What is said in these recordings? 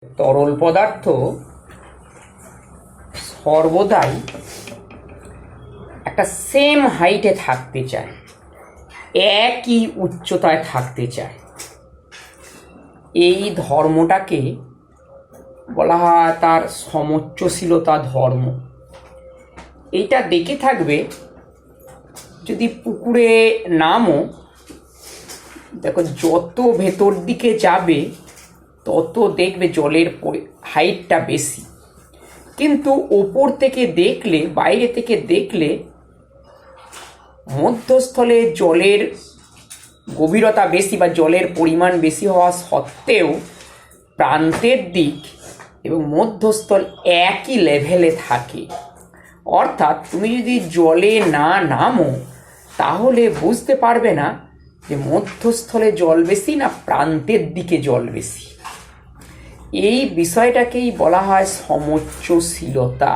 তরল পদার্থ সর্বদাই একটা সেম হাইটে থাকতে চায়, একই উচ্চতায় থাকতে চায়। এই ধর্মটাকে বলা হয় তার সমোচ্চশীলতা ধর্ম। এইটা দেখে থাকবে যদি পুকুরে নামো, দেখো যত ভেতর দিকে যাবে তত দেখবে জলের হাইটটা বেশি, কিন্তু ওপর থেকে দেখলে, বাইরে থেকে দেখলে মধ্যস্থলে জলের গভীরতা বেশি বা জলের পরিমাণ বেশি হওয়া সত্ত্বেও প্রান্তের দিক এবং মধ্যস্থল একই লেভেলে থাকে। অর্থাৎ তুমি যদি জলে না নামো তাহলে বুঝতে পারবে না যে মধ্যস্থলে জল বেশি না প্রান্তের দিকে জল বেশি। এই বিষয়টাকেই বলা হয় সমোচ্চশীলতা।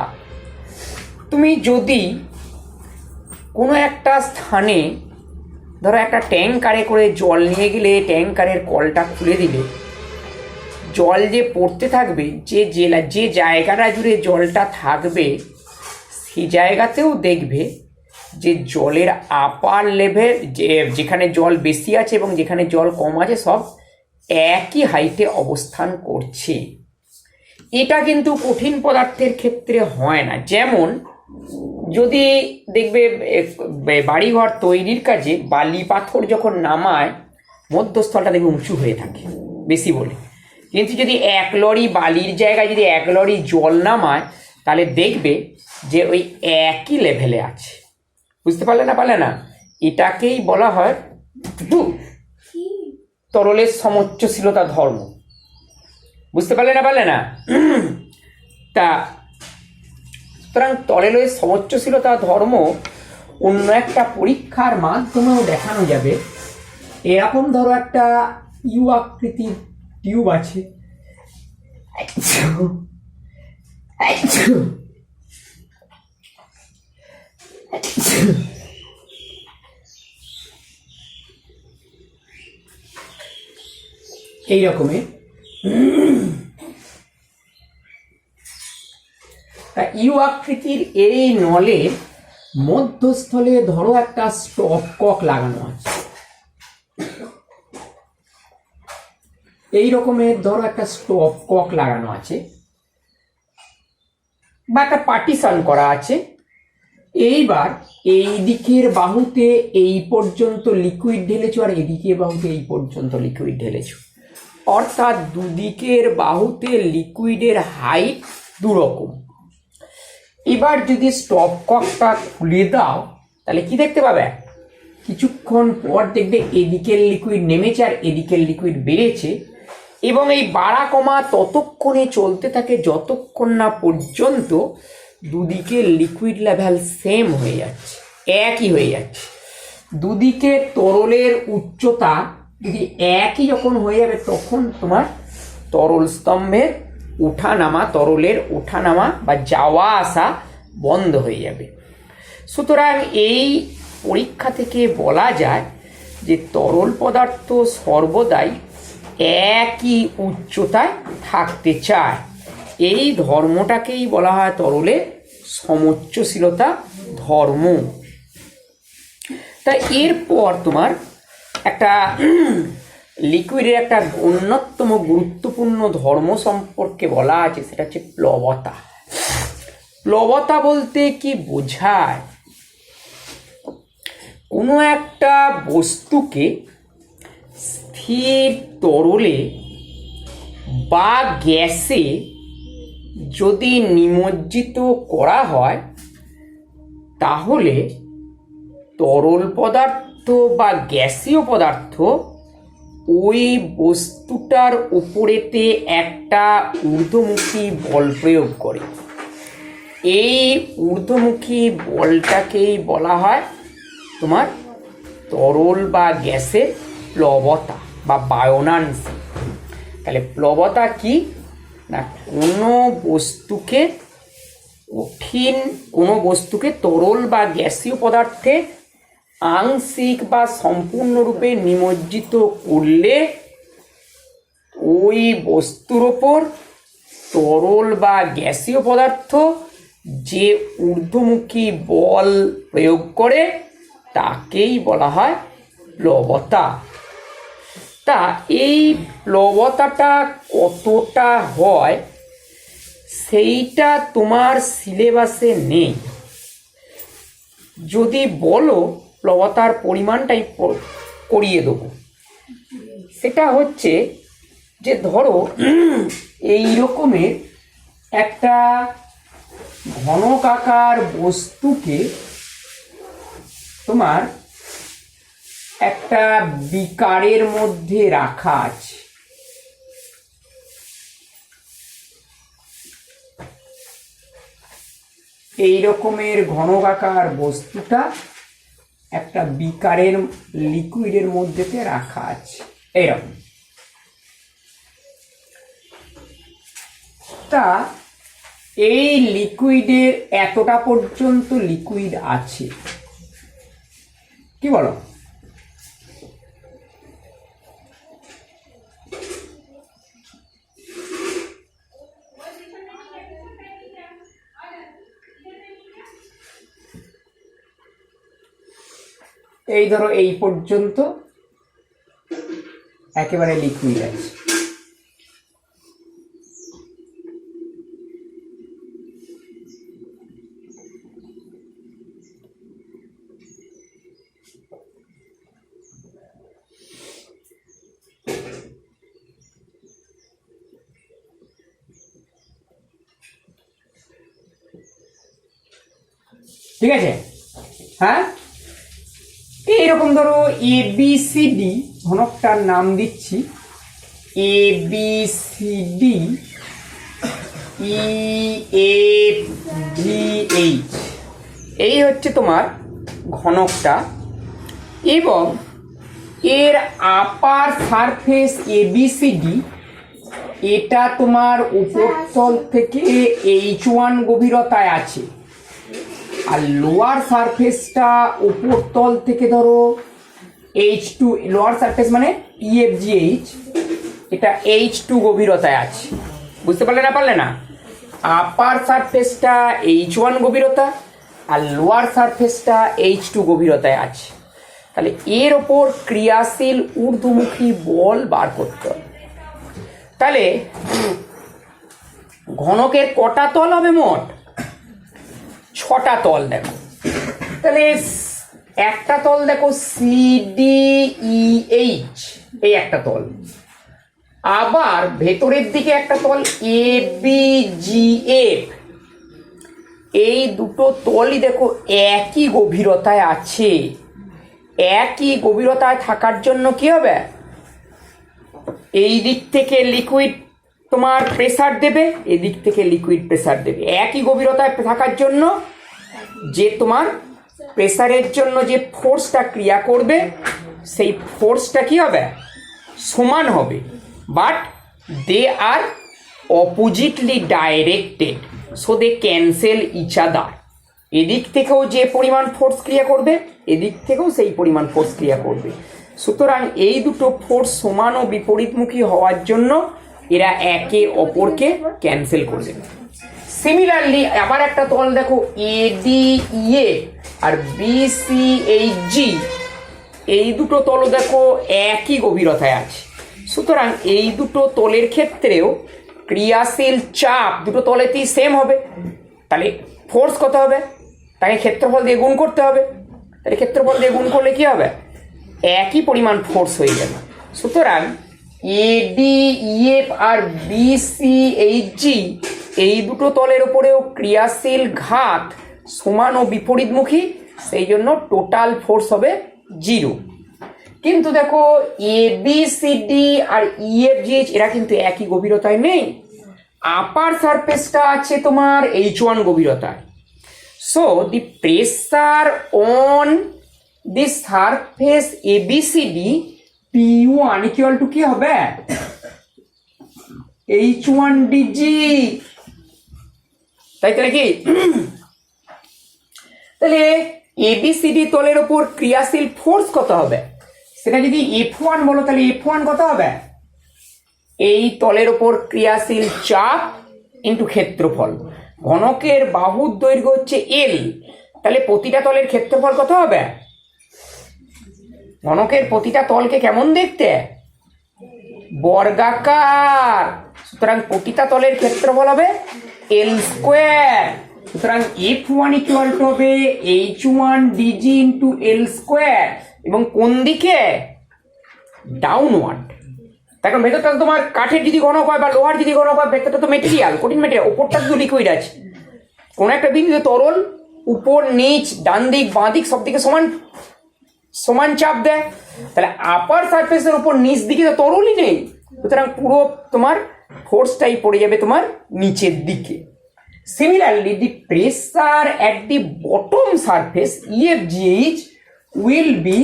তুমি যদি কোনো একটা স্থানে ধরো একটা ট্যাঙ্কারে করে জল নিয়ে গেলে, ট্যাঙ্কারের কলটা খুলে দিলে জল যে পড়তে থাকবে, যে জায়গাটা জুড়ে জলটা থাকবে সেই জায়গাতেও দেখবে যে জলের আপার লেভেল, যেখানে জল বেশি আছে এবং যেখানে জল কম আছে সব একই হাইটে অবস্থান করছে। এটা কিন্তু কঠিন পদার্থের ক্ষেত্রে হয় না। যেমন যদি দেখবে বাড়িঘর তৈরির কাজে বালি পাথর যখন নামায় মধ্যস্থলটা দেখবে উঁচু হয়ে থাকে বেশি বলে, কিন্তু যদি এক লরি বালির জায়গায় যদি এক লরি জল নামায় তাহলে দেখবে যে ওই একই লেভেলে আছে। বুঝতে পারলে না? এটাকেই বলা হয় তরলের সমোচ্চশীলতা ধর্ম। বুঝতে পারলে না? তা সুতরাং তরলের সমোচ্চশীলতা ধর্ম অন্য একটা পরীক্ষার মাধ্যমেও দেখানো যাবে। এরকম ধরো একটা ইউ আকৃতির টিউব আছে, এই রকমের ইউ আকৃতির এই নলের মধ্যস্থলে ধরো একটা স্টপ কক লাগানো আছে। এই রকমের ধরো একটা স্টপ কক লাগানো আছে বা একটা পার্টিশন করা আছে। এইবার এই দিকের বাহুতে এই পর্যন্ত লিকুইড ঢেলেছো আর এদিকের বাহুতে এই পর্যন্ত লিকুইড ঢেলেছো, অর্থাৎ দুদিকের বাহুতে লিকুইডের হাইট দুরকম। এবার যদি স্টপ ককটা খুলে দাও তাহলে কি দেখতে পাবে? কিছুক্ষণ পর দেখবে এদিকের লিকুইড নেমেছে আর এদিকের লিকুইড বেড়েছে, এবং এই বাড়া কমা ততক্ষণে চলতে থাকে যতক্ষণ না পর্যন্ত দুদিকের লিকুইড লেভেল সেম হয়ে যাচ্ছে, একই হয়ে যাচ্ছে। দুদিকে তরলের উচ্চতা যদি একই যখন হয়ে যাবে তখন তোমার তরল স্তম্ভের ওঠানামা, তরলের ওঠানামা বা যাওয়া আসা বন্ধ হয়ে যাবে। সুতরাং এই পরীক্ষা থেকে বলা যায় যে তরল পদার্থ সর্বদাই একই উচ্চতায় থাকতে চায়। এই ধর্মটাকেই বলা হয় তরলের সমোচ্চশীলতা ধর্ম। তা এরপর তোমার একটা লিকুইডের একটা অন্যতম গুরুত্বপূর্ণ ধর্ম সম্পর্কে বলা আছে, সেটা হচ্ছে প্লবতা। প্লবতা বলতে কি বোঝায়? কোনো একটা বস্তুকে স্থির তরলে বা গ্যাসে যদি নিমজ্জিত করা হয় তাহলে তরল পদার্থ বা গ্যাসীয় পদার্থ ওই বস্তুটার উপরেতে একটা ঊর্ধ্বমুখী বল প্রয়োগ করে। এই ঊর্ধ্বমুখী বলটাকেই বলা হয় তোমার তরল বা গ্যাসের প্লবতা বা বায়নান্সি। তাহলে প্লবতা কি না, কোনো বস্তুকে তরল বা গ্যাসীয় পদার্থে আংশিক বা সম্পূর্ণরূপে নিমজ্জিত করলে ওই বস্তুর ওপর তরল বা গ্যাসীয় পদার্থ যে ঊর্ধ্বমুখী বল প্রয়োগ করে তাকেই বলা হয় প্লবতা। তা এই প্লবতাটা কতটা হয় সেইটা তোমার সিলেবাসে নেই। যদি বলো প্লবতার পরিমাণটাই করিয়ে দেবো। সেটা হচ্ছে যে ধরো এই রকমের একটা ঘনকাকার বস্তুকে তোমার একটা বিকারের মধ্যে রাখা আছে। এই রকমের ঘনকাকার বস্তুটা একটা বিকারের লিকুইডের মধ্যেতে রাখা আছে এরকম। তা এই লিকুইডের এতটা পর্যন্ত লিকুইড আছে, কি বলো? এই ধরো এই পর্যন্ত একেবারে লিকুইড আছে। ঠিক আছে? হ্যাঁ, এইরকম ধরো এ বি সি ডি ঘনকটার নাম দিচ্ছি A B C D E F G H, এই হচ্ছে তোমার ঘনকটা। এবং এর upper surface A B C D, এটা তোমার উপরতল থেকে H1 গভীরতায় আছে, আর লোয়ার সারফেসটা উপরতল থেকে ধরো H2, লোয়ার সারফেস মানে EFGH, এটা H2 গভীরতায় আছে। বুঝতে পারলে না পারলে না? আপার সারফেসটা H1 গভীরতা আর লোয়ার সারফেসটা H2 গভীরতায় আছে। তাহলে এর ওপর ক্রিয়াশীল ঊর্ধ্বমুখী বল বার করতে হবে। তাহলে ঘনকের কটা তল হবে মোট? 6টা তল। দেখো তাহলে একটা তল দেখো CDEH, এই একটা তল। আবার ভেতরের দিকে একটা তল ABGF, এই দুটো তলই দেখো একই গভীরতায় আছে। একই গভীরতায় থাকার জন্য কি হবে? এই দিক থেকে লিকুইড তোমার প্রেসার দেবে, এদিক থেকে লিকুইড প্রেসার দেবে। একই গভীরতায় থাকার জন্য যে তোমার প্রেসারের জন্য যে ফোর্সটা ক্রিয়া করবে সেই ফোর্সটা কি হবে? সমান হবে, but they are oppositely directed, so they cancel each other. এদিক থেকেও যে পরিমাণ ফোর্স ক্রিয়া করবে, এদিক থেকেও সেই পরিমাণ ফোর্স ক্রিয়া করবে। সুতরাং এই দুটো ফোর্স সমান ও বিপরীতমুখী হওয়ার জন্য এরা একে অপরকে ক্যান্সেল করবে। সিমিলারলি আবার একটা তল দেখো ADEA আর BCHG, এই দুটো তলও দেখো একই গভীরতায় আছে। সুতরাং এই দুটো তলের ক্ষেত্রেও ক্রিয়াশীল চাপ দুটো তলেতেই সেম হবে। তাহলে ফোর্স কত হবে? তাকে ক্ষেত্রফল দিয়ে গুণ করতে হবে। তাহলে ক্ষেত্রফল দিয়ে গুণ করলে কি হবে? একই পরিমাণ ফোর্স হয়ে যাবে। সুতরাং ADEF আর BCHG, এই দুটো তলের উপরেও ক্রিয়াশীল ঘাত সমান ও বিপরীতমুখী, সেই জন্য টোটাল ফোর্স হবে 0। কিন্তু দেখো ABCD আর EFGH এরা কিন্তু একই গভীরতায় নেই। আপার সারফেসটা আছে তোমার H1 গভীরতায়। So the pressure on the surface ABCD P1 equal to কি হবে? H1DG, তাই তো নাকি? তাহলে ABCD তলের উপর ক্রিয়াশীল ফোর্স কত হবে? সেটা যদি F1 বলো তাহলে F1 কত হবে? এই তলের উপর ক্রিয়াশীল চাপ ইন্টু ক্ষেত্রফল। ঘনকের বাহুর দৈর্ঘ্য হচ্ছে এল, তাহলে প্রতিটা তলের ক্ষেত্রফল কত হবে? ঘনকের প্রতিটা তলকে কেমন দেখতে? বর্গাকার। সুতরাং প্রতিটা তলের ক্ষেত্রফল হবে এল স্কোয়ার। সুতরাং F1 ইকুয়াল টু হবে H1 DG into L square, এবং কোন দিকে? ডাউনওয়ার্ড। এখন ভেতরটা তোমার কাঠের যদি ঘনক হয় বা লোহার যদি ঘনক হয়, ভেতরটা তো মেটেরিয়াল, কঠিন মেটেরিয়াল, ওপরটা তো লিকুইড আছে। কোন একটা বিন্দুতে তরল উপর নিচ ডান দিক বাঁ দিক সব দিকে সমান সমান চাপ দেয়, তাহলে আপার সারফেসের উপর নিচ দিকে তো তরলই নেই, সুতরাং পুরো তোমার ফোর্সটাই পড়ে যাবে তোমার নিচের দিকে। Similarly the pressure at the bottom surface EFGH will be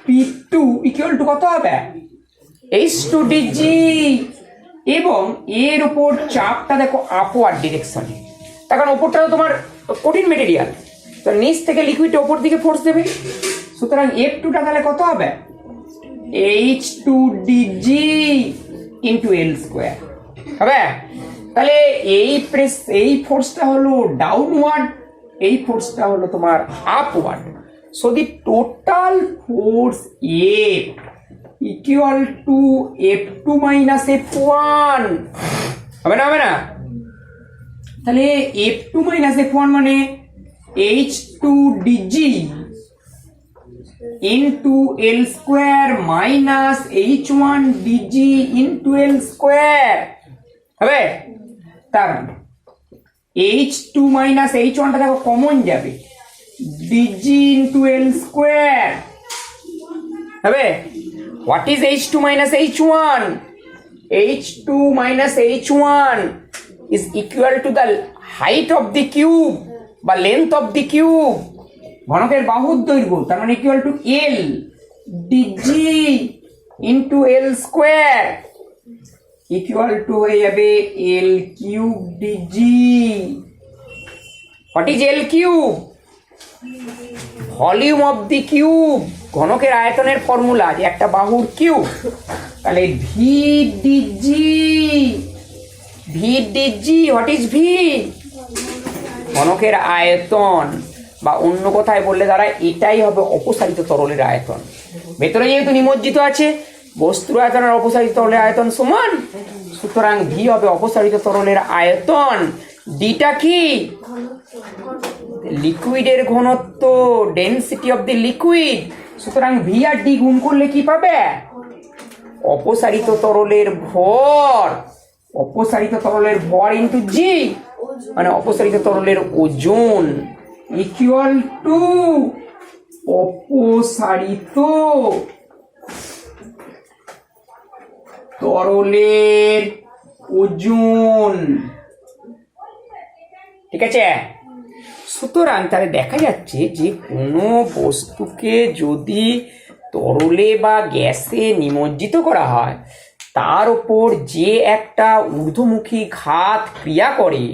P2 equal to কত হবে? H2DG, এবং এর উপর চাপটা দেখো আপওয়ার্ড ডিরেকশনে, তার কারণ ওপরটা তো তোমার কঠিন মেটেরিয়াল, তো নিচ থেকে লিকুইড ওপর দিকে ফোর্স দেবে। সুতরাং F2টা তাহলে কত হবে? H2DG ইন্টু এল স্কোয়ার হবে। তাহলে এই ফোর্সটা হলো ডাউনওয়ার্ড, এই ফোর্সটা হলো তোমার upward. So the total force F equal to F2 minus F1 হবে না? হবে না? তাহলে F2 মাইনাস F1 মানে H2DG into L square minus H1DG into L square হবে। তার H2 মাইনাস H1টা দেখো কমন যাবে, DG ইন্টু এল স্কোয়ার হবে। What is H2 minus H1? H2 minus H1 is equal to the height of the cube বা length of the cube, ঘনকের বাহুর দৈর্ঘ্য, তার মানে equal to L D G into L square equal to হয়ে যাবে L cube D G. What is L cube? Volume of the cube, ঘনকের আয়তনের ফর্মুলা, যে একটা বাহুর কিউব, তাহলে V D G. What is V? ঘনকের আয়তন, বা অন্য কথায় বললে দ্বারা এটাই হবে অপসারিত তরলের আয়তন। ভেতরে যেহেতু নিমজ্জিত আছে, বস্তুর আয়তন আর অপসারিত তরলের আয়তন সমান, সুতরাং ভি হবে অপসারিত তরলের আয়তন। ডিটা কি? লিকুইডের ঘনত্ব, ডেনসিটি অফ দি লিকুইড। সুতরাং ভি আর ডি গুণ করলে কি পাবে? অপসারিত তরলের ভর, অপসারিত তরলের ভর ইন্টু জি, মানে অপসারিত তরলের ওজন ইকুয়াল টু অপসারিত তরলের ওজন। ঠিক আছে? সুতরাং তাহলে দেখা যাচ্ছে যে কোনো বস্তুকে যদি তরলে বা গ্যাসে নিমজ্জিত করা হয়, তার ওপর যে একটা ঊর্ধ্বমুখী ঘাত ক্রিয়া করে,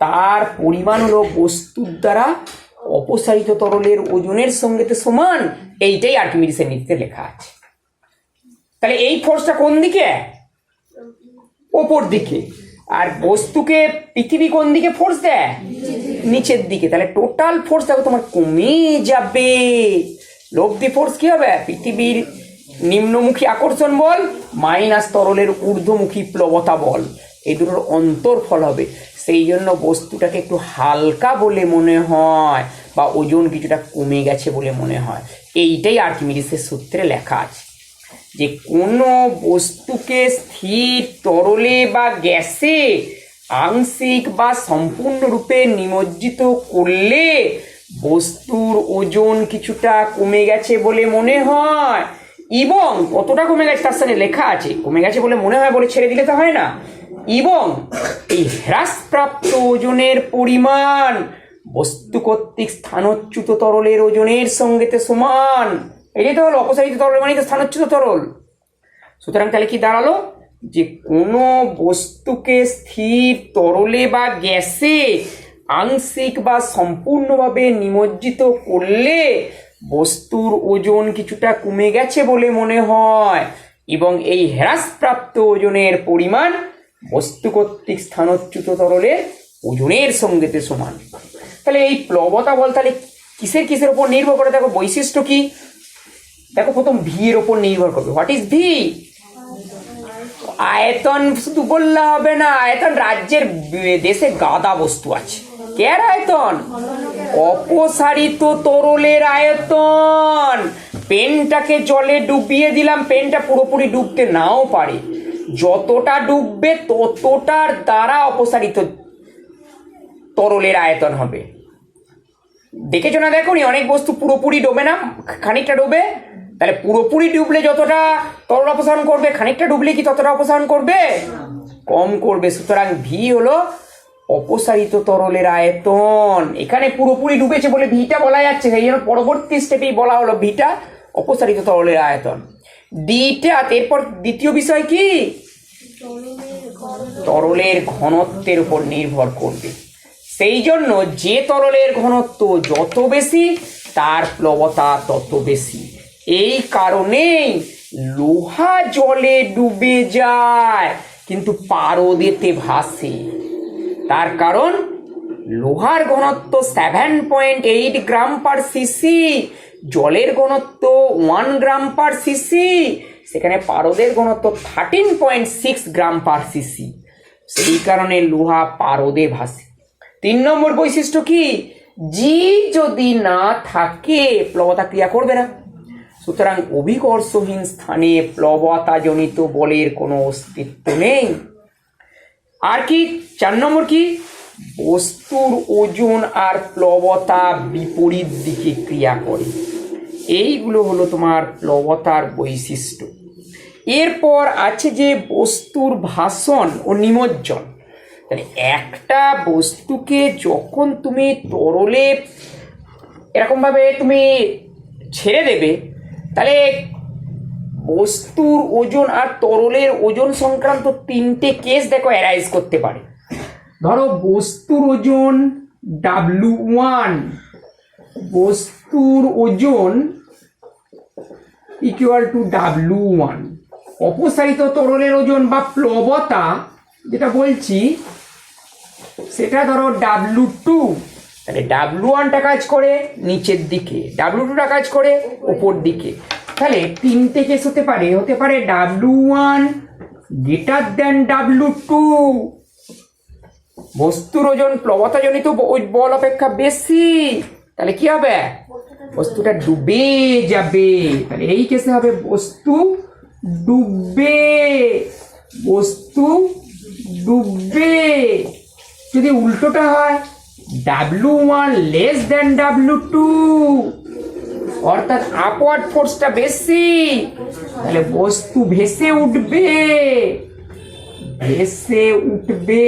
তার পরিমাণ হলো বস্তুর দ্বারা অপসারিত তরলের ওজনের সঙ্গে তো সমান। এইটাই আর্কিমিডিসের নীতিতে লেখা আছে। তাহলে এই ফোর্সটা কোন দিকে? ওপর দিকে। আর বস্তুকে পৃথিবী কোন দিকে ফোর্স দেয়? নিচের দিকে। তাহলে টোটাল ফোর্স দেখো তোমার কমে যাবে। লব্ধি ফোর্স কি হবে? পৃথিবীর নিম্নমুখী আকর্ষণ বল মাইনাস তরলের ঊর্ধ্বমুখী প্লবতা বল, এই দুটোর অন্তরফল হবে। সেই জন্য বস্তুটাকে একটু হালকা বলে মনে হয়, বা ওজন কিছুটা কমে গেছে বলে মনে হয়। এইটাই আর্কিমিডিসের সূত্রে লেখা আছে, যে কোনো বস্তুকে স্থির তরলে বা গ্যাসে আংশিক বা সম্পূর্ণরূপে নিমজ্জিত করলে বস্তুর ওজন কিছুটা কমে গেছে বলে মনে হয়। এবং কতটা কমে গেছে তার সাথে লেখা আছে, কমে গেছে বলে মনে হয় বলে ছেড়ে দিলে তো হয় না। এবং এই হ্রাসপ্রাপ্ত ওজনের পরিমাণ বস্তু কর্তৃক স্থানচ্যুত তরলের ওজনের সঙ্গে সমান। এটাই তো হলো অপসারিত তরল মানে তো স্থানচ্যুত তরল। সুতরাং তাহলে কি দাঁড়ালো? যে কোনো বস্তুকে স্থির তরলে বা গ্যাসে আংশিক বা সম্পূর্ণভাবে নিমজ্জিত করলে বস্তুর ওজন কিছুটা কমে গেছে বলে মনে হয়, এবং এই হ্রাসপ্রাপ্ত ওজনের পরিমাণ বস্তু কর্তৃক স্থানচ্যুত তরলের ওজনের সঙ্গেতে সমান। তাহলে এই প্লবতা বল তাহলে কিসের কিসের উপর নির্ভর করে? দেখো বৈশিষ্ট্য কি, দেখো প্রথম ভি এর উপর নির্ভর করবে। What is V? আয়তন শুধু বললে হবে না, আয়তন রাজ্যের দেশে গাদা বস্তু আছে। কের আয়তন? অপসারিত তরলের আয়তন। পেনটাকে জলে ডুবিয়ে দিলাম, পেনটা পুরোপুরি ডুবতে নাও পারে, যতটা ডুববে ততটার দ্বারা অপসারিত তরলের আয়তন হবে। দেখেছো না? দেখো নি, অনেক বস্তু পুরোপুরি ডোবে না, খানিকটা ডোবে। তাহলে পুরোপুরি ডুবলে যতটা তরল অপসারণ করবে, খানিকটা ডুবলে কি ততটা অপসারণ করবে? কম করবে। সুতরাং ভি হলো অপসারিত তরলের আয়তন। এখানে পুরোপুরি ডুবেছে বলে ভিটা বলা যাচ্ছে, সেই জন্য পরবর্তী স্টেপেই বলা হলো ভিটা অপসারিত তরলের আয়তন। ডিটা এরপর দ্বিতীয় বিষয় কি? তরলের ঘনত্বের উপর নির্ভর করবে। সেই জন্য যে তরলের ঘনত্ব যত বেশি তার প্লবতা তত বেশি। এই কারণেই লোহা জলে ডুবে যায় কিন্তু পারদেতে ভাসে। তার কারণ লোহার ঘনত্ব 7.8 গ্রাম পার সিসি, জলের ঘনত্ব 1 গ্রাম পার সিসি, সেখানে পারদের ঘনত্ব 13.6 গ্রাম পার সিসি। সেই কারণে লোহা পারদে ভাসে। 3 নম্বর বৈশিষ্ট্য কি? জি যদি না থাকে প্লবতা ক্রিয়া করবে না। সুতরাং অভিকর্ষহীন স্থানে প্লবতাজনিত বলের কোনো অস্তিত্ব নেই। আর কি 4 নম্বর কি? বস্তুর ওজন আর প্লবতা বিপরীত দিকে ক্রিয়া করে। এইগুলো হলো তোমার প্লবতার বৈশিষ্ট্য। এরপর আছে যে বস্তুর ভাসন ও নিমজ্জন। তাহলে একটা বস্তুকে যখন তুমি তরলে এরকমভাবে তুমি ছেড়ে দেবে, তাহলে বস্তুর ওজন আর তরলের ওজন সংক্রান্ত 3টে কেস দেখো অ্যারাইজ করতে পারে। ধরো বস্তুর ওজন W1, বস্তুর ওজন ইকুয়াল টু W1। অপসারিত তরলের ওজন বা প্লবতা যেটা বলছি সেটা ধরো W2। তাহলে W1টা কাজ করে নিচের দিকে, W2টা কাজ করে উপর দিকে। তাহলে 3টে কেস হতে পারে W1 গ্রেটার দেন W2। বস্তুর ওজন প্লবতাজনিত বল অপেক্ষা বেশি, তাহলে কি হবে? বস্তুটা ডুবে যাবে। তাহলে এই কেসে হবে বস্তু ডুববে, বস্তু ডুববে। যদি উল্টোটা হয় W1 লেস দেন W2, অর্থাৎ আপওয়ার্ড ফোর্সটা বেশি, তাহলে বস্তু ভেসে উঠবে, ভেসে উঠবে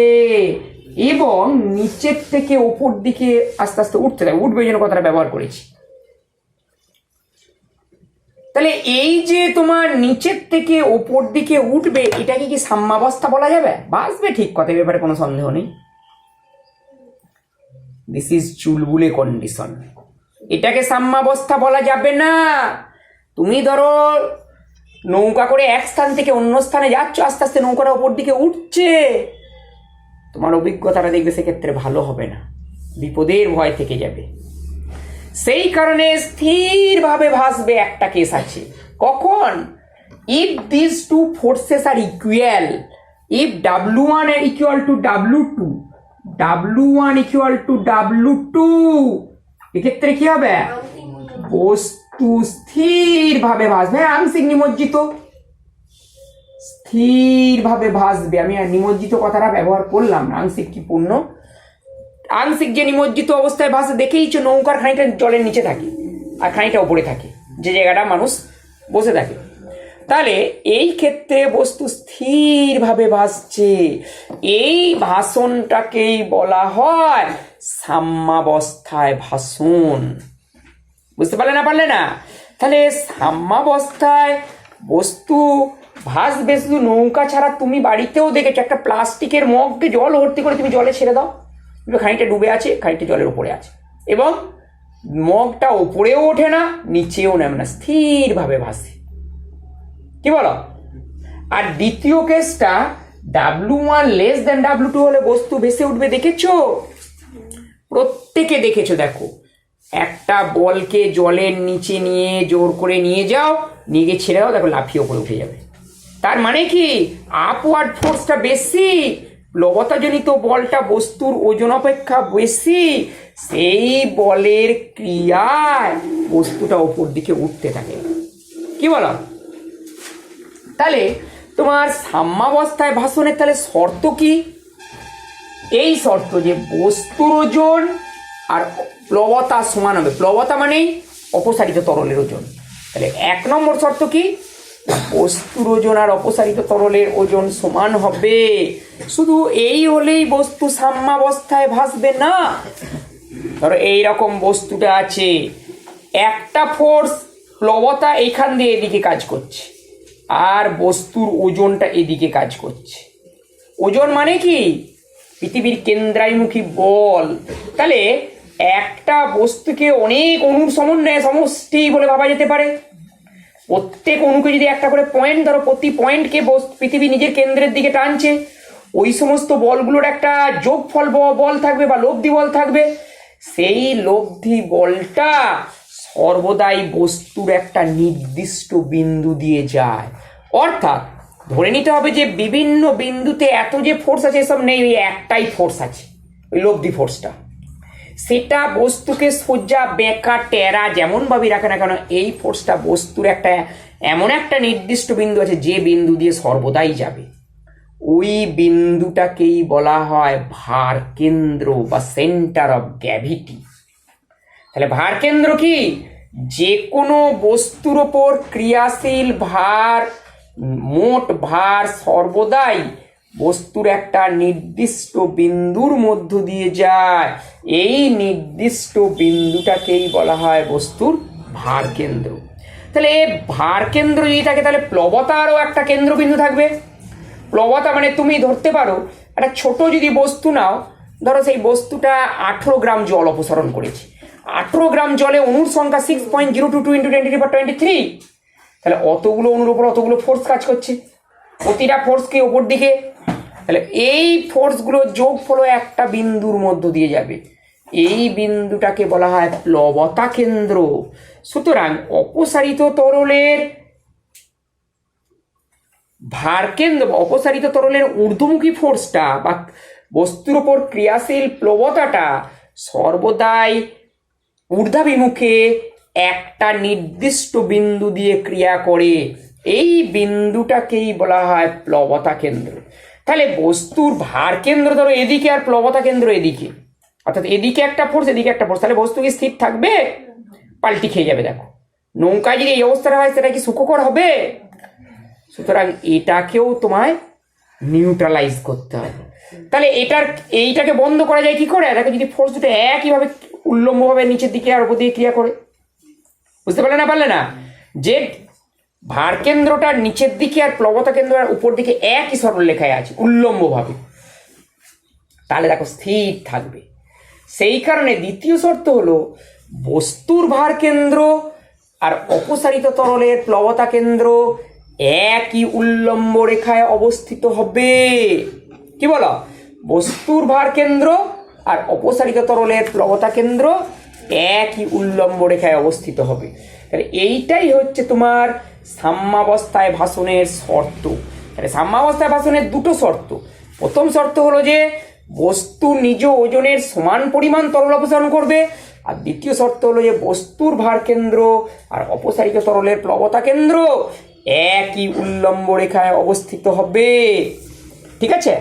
এবং নিচের থেকে উপর দিকে আস্তে আস্তে উঠতে থাকবে। উঠবে জন্য কথাটা ব্যবহার করেছি। তাহলে এই যে তোমার নিচের থেকে ওপর দিকে উঠবে, এটাকে কি সাম্যাবস্থা বলা যাবে? ভাসবে, ঠিক কথা, ব্যাপারে কোনো সন্দেহ নেই। দিস ইজ চুলবুলে কন্ডিশন। এটাকে সাম্যাবস্থা বলা যাবে না। তুমি ধরো নৌকা করে এক স্থান থেকে অন্য স্থানে যাচ্ছ, আস্তে আস্তে নৌকাটা ওপর দিকে উঠছে, তোমার অভিজ্ঞতাটা দেখবে সেক্ষেত্রে ভালো হবে না, বিপদের ভয় থেকে যাবে। সেই কারণে স্থিরভাবে ভাসবে একটা কেস আছে। কখন? If this two forces are equal, if W1 equal to W2, W1 equal to W2, এক্ষেত্রে কি হবে? বস্তু স্থিরভাবে ভাসবে। আংশিক নিমজ্জিত, স্থিরভাবে ভাসবে। আমি আর নিমজ্জিত কথাটা ব্যবহার করলাম না, আংশিক কি পূর্ণ। আংশিক যে নিমজ্জিত অবস্থায় ভাসে দেখেইছো, নৌকার খানিকটা জলের নিচে থাকে আর খানিকটা উপরে থাকে, যে জায়গাটা মানুষ বসে থাকে। তাহলে এই ক্ষেত্রে বস্তু স্থিরভাবে ভাসছে। এই ভাসনটাকেই বলা হয় সাম্যাবস্থায় ভাসন। বুঝতে পারলে না? তাহলে সাম্যাবস্থায় বস্তু ভাসবে। শুধু নৌকা ছাড়া তুমি বাড়িতেও দেখেছো, একটা প্লাস্টিকের মগকে জল ভর্তি করে তুমি জলে ছেড়ে দাও, খানিকটা ডুবে আছে, খানিকটা জলের উপরে আছে, এবং মগটা উপরেও ওঠে না নিচেও নামে না, স্থিরভাবে ভাসে। কি বলো? আর দ্বিতীয় কেসটা, W1 লেস দেন W2 হলে বস্তু ভেসে উঠবে, দেখেছো? প্রত্যেকে দেখেছো। দেখো, একটা বলকে জলের নিচে নিয়ে জোর করে নিয়ে যাও, নিয়ে গিয়ে ছেড়ে দাও, দেখো লাফিয়ে উপরে উঠে যাবে। তার মানে কি, আপওয়ার্ড ফোর্সটা বেশি, প্লবতাজনিত বলটা বস্তুর ওজন অপেক্ষা বেশি, সেই বলের ক্রিয়ায় বস্তুটা ওপর দিকে উঠতে থাকে। কি বলো? তাহলে তোমার সাম্যাবস্থায় ভাষণের তাহলে শর্ত কি? এই শর্ত যে বস্তুর ওজন আর প্লবতা সমান হবে। প্লবতা মানেই অপসারিত তরলের ওজন। তাহলে 1 নম্বর শর্ত কি? বস্তুর ওজন আর অপসারিত তরলের ওজন সমান হবে। শুধু এই হলেই বস্তু সাম্যাবস্থায় ভাসবে না। ধরো এইরকম বস্তুটা আছে, একটা ফোর্স প্লবতা এইখান দিয়ে এদিকে কাজ করছে, আর বস্তুর ওজনটা এদিকে কাজ করছে। ওজন মানে কি? পৃথিবীর কেন্দ্রাভিমুখী বল। তাহলে একটা বস্তুকে অনেক অণুর সমন্বয়ে সমষ্টি বলে ভাবা যেতে পারে। প্রত্যেক অণুকে যদি একটা করে পয়েন্ট ধরো, প্রতি পয়েন্টকে পৃথিবী নিজের কেন্দ্রের দিকে টানছে, ওই সমস্ত বলগুলোর একটা যোগফল বল থাকবে বা লব্ধি বল থাকবে। সেই লব্ধি বলটা সর্বদাই বস্তুর একটা নির্দিষ্ট বিন্দু দিয়ে যায়। অর্থাৎ ধরে নিতে হবে যে বিভিন্ন বিন্দুতে এত যে ফোর্স আছে এসব নেই, ওই একটাই ফোর্স আছে, ওই লব্ধি ফোর্সটা। সেটা বস্তুকে সোজা বেঁকা টেরা যেমনভাবে রাখে না কেন, এই ফোর্সটা বস্তুর একটা এমন একটা নির্দিষ্ট বিন্দু আছে যে বিন্দু দিয়ে সর্বদাই যাবে। ওই বিন্দুটাকেই বলা হয় ভার কেন্দ্র বা সেন্টার অফ গ্র্যাভিটি। তাহলে ভার কেন্দ্র কি? যে কোনো বস্তুর ওপর ক্রিয়াশীল ভার, মোট ভার সর্বদাই বস্তুর একটা নির্দিষ্ট বিন্দুর মধ্য দিয়ে যায়। এই নির্দিষ্ট বিন্দুটাকেই বলা হয় বস্তুর ভার কেন্দ্র। তাহলে ভার কেন্দ্র যদি থাকে, তাহলে প্লবতারও একটা কেন্দ্রবিন্দু থাকবে। প্লবতা মানে তুমি ধরতে পারো একটা ছোট যদি বস্তু নাও, ধরো সেই বস্তুটা 18 গ্রাম জল অপসারণ করেছে। 18 গ্রাম জলে অণুর সংখ্যা 6.022 × 10⁻23। তাহলে অতগুলো অণুর উপর অতগুলো ফোর্স কাজ করছে, প্রতিটা ফোর্সকে ওপর দিকে। তাহলে এই ফোর্সগুলো যোগফল একটা বিন্দুর মধ্য দিয়ে যাবে। এই বিন্দুটাকে বলা হয় প্লবতা কেন্দ্র। সুতরাং অপসারিত তরলের ভার কেন্দ্র, অপসারিত তরলের ঊর্ধ্বমুখী ফোর্সটা বা বস্তুর উপর ক্রিয়াশীল প্লবতাটা সর্বদাই ঊর্ধ্বাভিমুখে একটা নির্দিষ্ট বিন্দু দিয়ে ক্রিয়া করে। এই বিন্দুটাকেই বলা হয় প্লবতা কেন্দ্র। তাহলে বস্তুর ভার কেন্দ্র ধরো এদিকে আর প্লবতা কেন্দ্র এদিকে, অর্থাৎ এদিকে একটা ফোর্স এদিকে একটা ফোর্স, তাহলে বস্তু কি স্থির থাকবে? পাল্টি খেয়ে যাবে। দেখো, নৌকা যদি এই অবস্থাটা হয় সেটা কি সুখকর হবে? সুতরাং এটাকেও তোমায় নিউট্রালাইজ করতে হবে। তাহলে এইটাকে বন্ধ করা যায় কি করে? দেখো, যদি ফোর্স দুটো একইভাবে উল্লম্বভাবে নিচের দিকে আর উপর দিকে ক্রিয়া করে, বুঝতে পারলে না যে ভার কেন্দ্রটার নিচের দিকে আর প্লবতা কেন্দ্রের উপর দিকে একই সরলরেখায় আছে উল্লম্বভাবে, তাহলে দেখো স্থির থাকবে। সেই কারণে দ্বিতীয় শর্ত হলো বস্তুর ভার কেন্দ্র আর অপসারিত তরলের প্লবতা কেন্দ্র একই উল্লম্ব রেখায় অবস্থিত হবে। কি বলো? বস্তুর ভার কেন্দ্র আর অপসারিত তরলের প্লবতা কেন্দ্র একই উল্লম্ব রেখায় অবস্থিত হবে। তাহলে এইটাই হচ্ছে তোমার সাম্যাবস্থায় ভাষণের শর্ত। তাহলে সাম্যাবস্থায় ভাষণের দুটো শর্ত। প্রথম শর্ত হলো যে বস্তু নিজ ওজনের সমান পরিমাণ তরল অপসারণ করবে, আর দ্বিতীয় শর্ত হলো যে বস্তুর ভার কেন্দ্র আর অপসারিত তরলের প্লবতা কেন্দ্র একই উল্লম্ব রেখায় অবস্থিত হবে। ঠিক আছে?